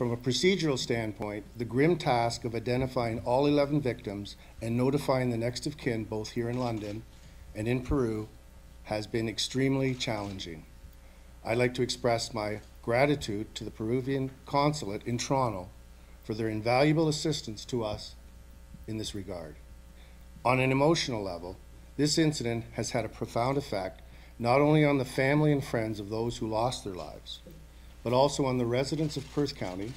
From a procedural standpoint, the grim task of identifying all 11 victims and notifying the next of kin, both here in London and in Peru, has been extremely challenging. I'd like to express my gratitude to the Peruvian consulate in Toronto for their invaluable assistance to us in this regard. On an emotional level, this incident has had a profound effect not only on the family and friends of those who lost their lives, but also on the residents of Perth County,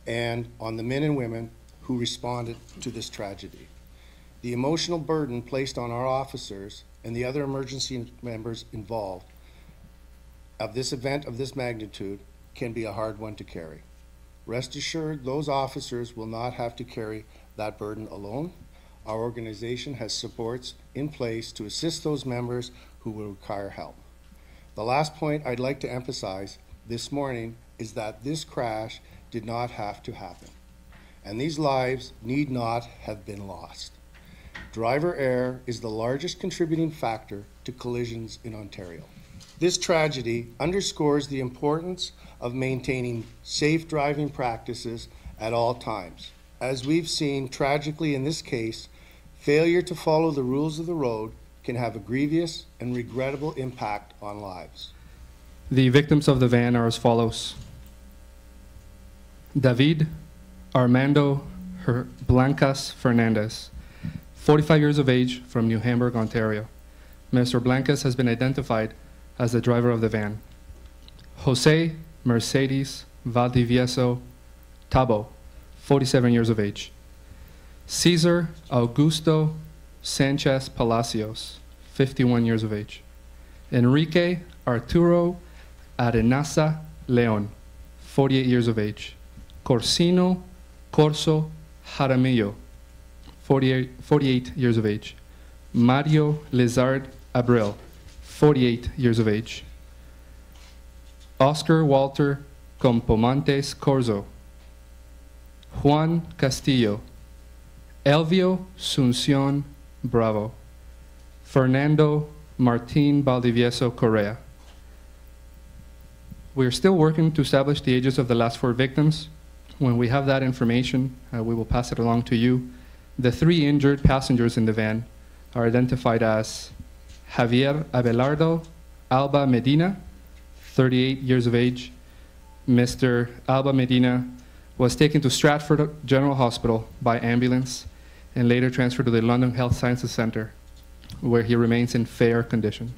and on the men and women who responded to this tragedy. The emotional burden placed on our officers and the other emergency members involved of this event of this magnitude can be a hard one to carry. Rest assured, those officers will not have to carry that burden alone. Our organization has supports in place to assist those members who will require help. The last point I'd like to emphasize this morning is that this crash did not have to happen, and these lives need not have been lost. Driver error is the largest contributing factor to collisions in Ontario. This tragedy underscores the importance of maintaining safe driving practices at all times. As we've seen tragically in this case, failure to follow the rules of the road can have a grievous and regrettable impact on lives. The victims of the van are as follows: David Armando Blancas Fernandez, 45 years of age, from New Hamburg, Ontario. Mr. Blancas has been identified as the driver of the van. Jose Mercedes Valdivieso Tabo, 47 years of age. Cesar Augusto Sanchez Palacios, 51 years of age. Enrique Arturo Arenaza Leon, 48 years of age. Corsino Corso Jaramillo, 48 years of age. Mario Lizard Abril, 48 years of age. Oscar Walter Compomantes Corzo. Juan Castillo. Elvio Suncion Bravo. Fernando Martin Valdivieso Correa. We are still working to establish the ages of the last 4 victims. When we have that information, we will pass it along to you. The 3 injured passengers in the van are identified as Javier Abelardo Alba Medina, 38 years of age. Mr. Alba Medina was taken to Stratford General Hospital by ambulance and later transferred to the London Health Sciences Centre, where he remains in fair condition.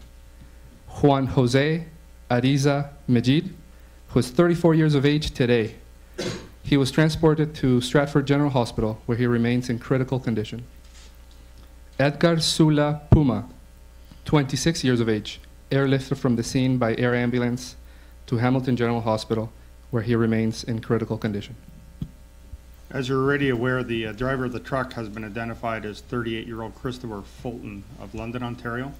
Juan Jose Ariza Mejid, who is 34 years of age today. He was transported to Stratford General Hospital, where he remains in critical condition. Edgar Sula Puma, 26 years of age, airlifted from the scene by air ambulance to Hamilton General Hospital, where he remains in critical condition. As you're already aware, the driver of the truck has been identified as 38-year-old Christopher Fulton of London, Ontario.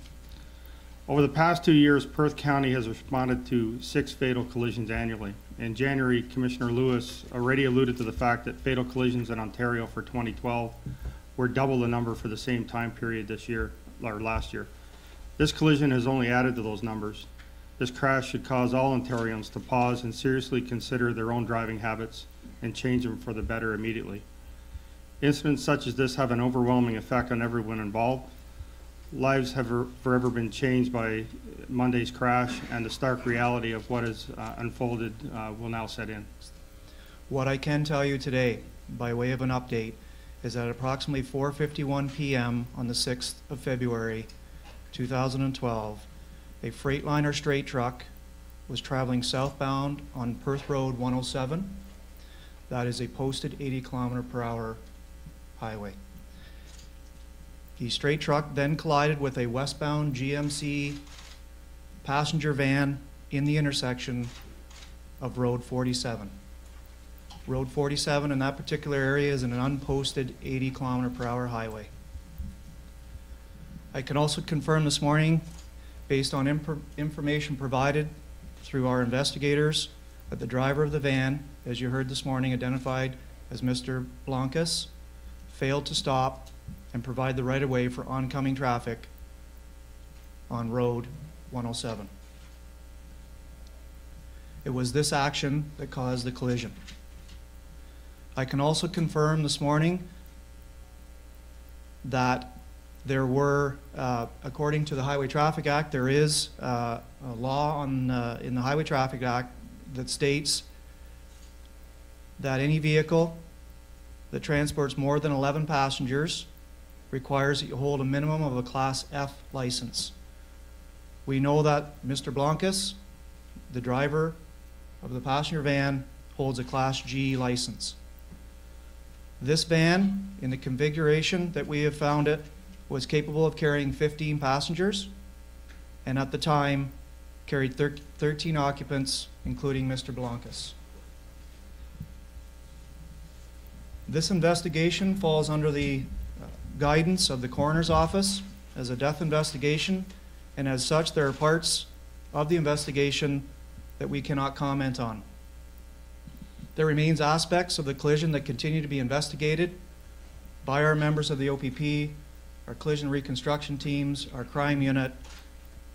Over the past 2 years, Perth County has responded to 6 fatal collisions annually. In January, Commissioner Lewis already alluded to the fact that fatal collisions in Ontario for 2012 were double the number for the same time period this year, or last year. This collision has only added to those numbers. This crash should cause all Ontarians to pause and seriously consider their own driving habits and change them for the better immediately. Incidents such as this have an overwhelming effect on everyone involved. Lives have forever been changed by Monday's crash, and the stark reality of what has unfolded will now set in. What I can tell you today, by way of an update, is that at approximately 4:51 p.m. on the 6th of February, 2012, a Freightliner straight truck was traveling southbound on Perth Road 107. That is a posted 80 km/h highway. The straight truck then collided with a westbound GMC passenger van in the intersection of Road 47. Road 47 in that particular area is an unposted 80 km/h highway. I can also confirm this morning, based on information provided through our investigators, that the driver of the van, as you heard this morning, identified as Mr. Blancas, failed to stop and provide the right-of-way for oncoming traffic on Road 107. It was this action that caused the collision. I can also confirm this morning that there were, according to the Highway Traffic Act, there is a law in the Highway Traffic Act that states that any vehicle that transports more than 11 passengers requires that you hold a minimum of a Class F license. We know that Mr. Blancas, the driver of the passenger van, holds a Class G license. This van, in the configuration that we have found it, was capable of carrying 15 passengers, and at the time carried 13 occupants, including Mr. Blancas. This investigation falls under the guidance of the coroner's office as a death investigation, and as such there are parts of the investigation that we cannot comment on. There remains aspects of the collision that continue to be investigated by our members of the OPP, our collision reconstruction teams, our crime unit,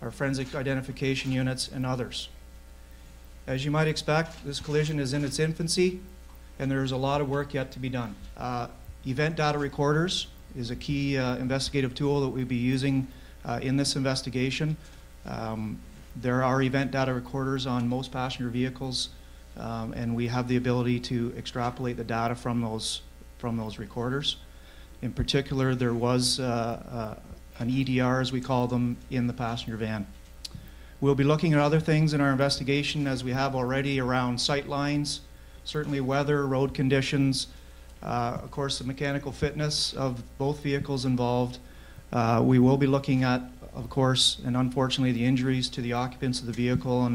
our forensic identification units, and others. As you might expect, this collision is in its infancy, and there is a lot of work yet to be done. Event data recorders is a key investigative tool that we'll be using in this investigation. There are event data recorders on most passenger vehicles, and we have the ability to extrapolate the data from those recorders. In particular, there was an EDR, as we call them, in the passenger van. We'll be looking at other things in our investigation, as we have already, around sight lines, certainly weather, road conditions, of course the mechanical fitness of both vehicles involved. We will be looking at, of course, and unfortunately, the injuries to the occupants of the vehicle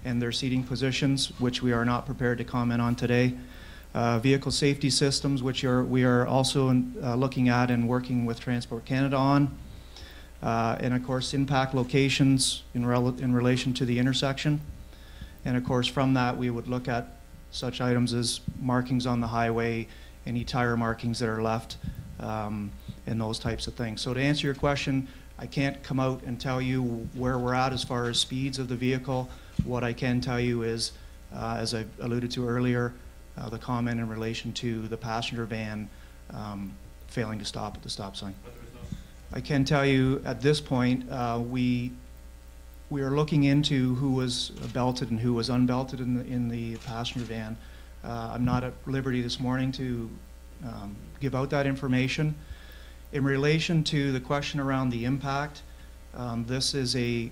and their seating positions, which we are not prepared to comment on today. Vehicle safety systems, which we are also looking at and working with Transport Canada on. And of course, impact locations in relation to the intersection. And of course, from that, we would look at such items as markings on the highway, any tire markings that are left, and those types of things. So to answer your question, I can't come out and tell you where we're at as far as speeds of the vehicle. What I can tell you is, as I alluded to earlier, the comment in relation to the passenger van failing to stop at the stop sign. I can tell you at this point, we are looking into who was belted and who was unbelted in the passenger van. I'm not at liberty this morning to give out that information. In relation to the question around the impact, this is a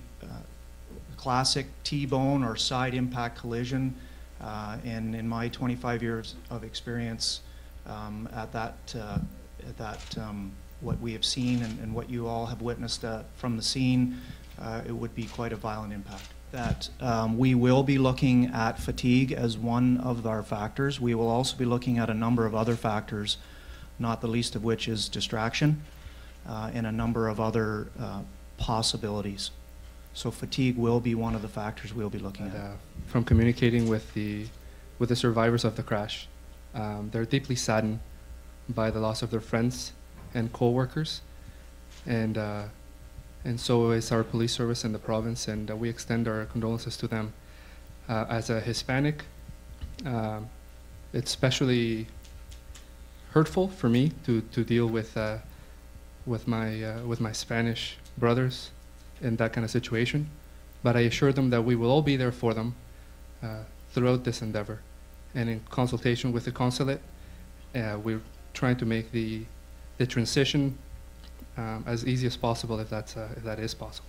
classic T-bone or side impact collision, and in my 25 years of experience at that what we have seen and what you all have witnessed from the scene, it would be quite a violent impact. That we will be looking at fatigue as one of our factors. We will also be looking at a number of other factors, not the least of which is distraction, and a number of other possibilities. So fatigue will be one of the factors we'll be looking at. From communicating with the survivors of the crash, they're deeply saddened by the loss of their friends and co-workers, and so is our police service in the province, and we extend our condolences to them. As a Hispanic, it's especially hurtful for me to deal with my Spanish brothers in that kind of situation, but I assure them that we will all be there for them throughout this endeavor, and in consultation with the consulate, we're trying to make the transition as easy as possible, if that is possible.